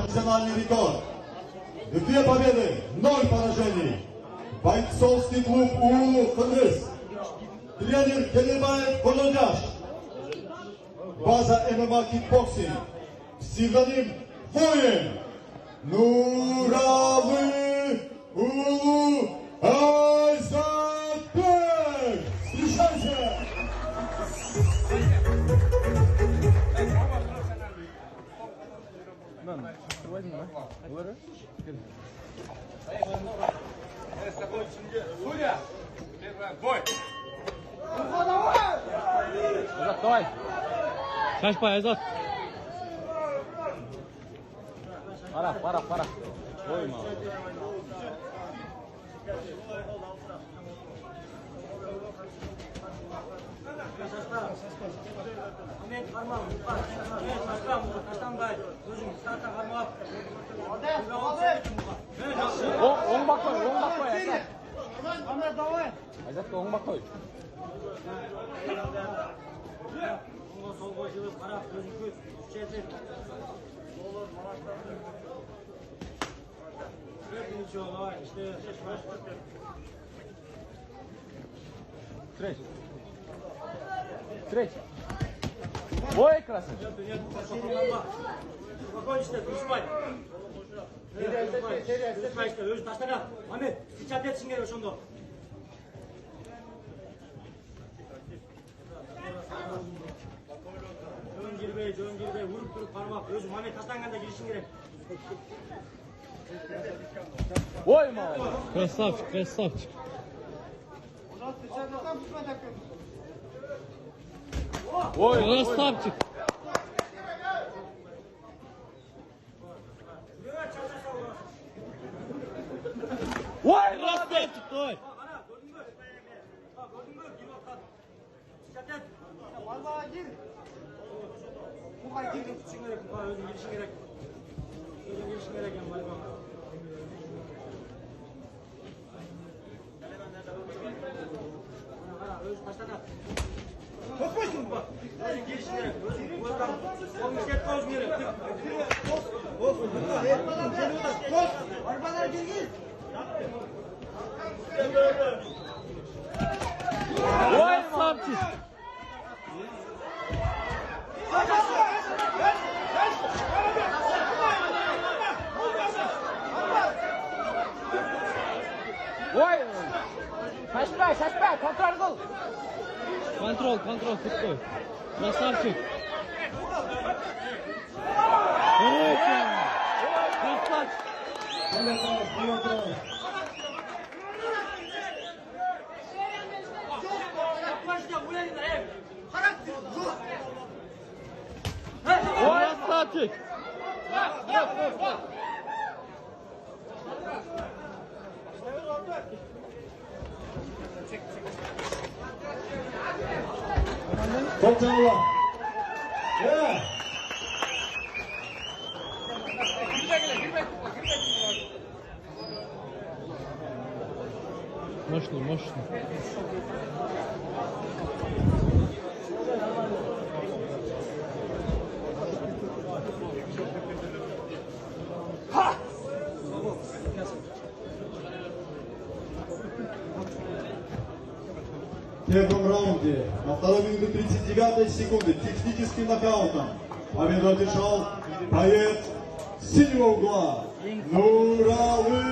профессиональный рекорд. 2 победы, 0 поражений. Бойцовский клуб УХНС. Тренер Келебаев Володяж. База ММА кикбоксинг. Псевдоним Воин. Нуралы Улу Айзатбек. Встречайте! Судья! Бой! Азат, давай! Шашпай, Азат! Пара. Ойма. Оң бақ қой, Азат. Азатқа оң бақ қой. Сол қой жылып, қарап, көзін көз, үшчәсін. Ничего, давай, işte. Встреч. Ой, красавчик. Спокойно işte, düşmay. Düşmay işte, özü taşlara. Ahmet, sıçat etsin gel ошондо. Жөн кирбей, уруп туруп кармак. Өзү Мамет таштанганда киришиң керек. Ой, молодец. Красавчик. Ой, красавчик. Ой, красавчик, ой. Ой, красавчик. Ой, шашпай, контроль қыл. Контроль, күт қой. Красавчик. Красавчик. Толчанова. Мощный. В первом раунде, на второй минуте 39 секунды, техническим нокаутом победу одержал боец синего угла Нуралы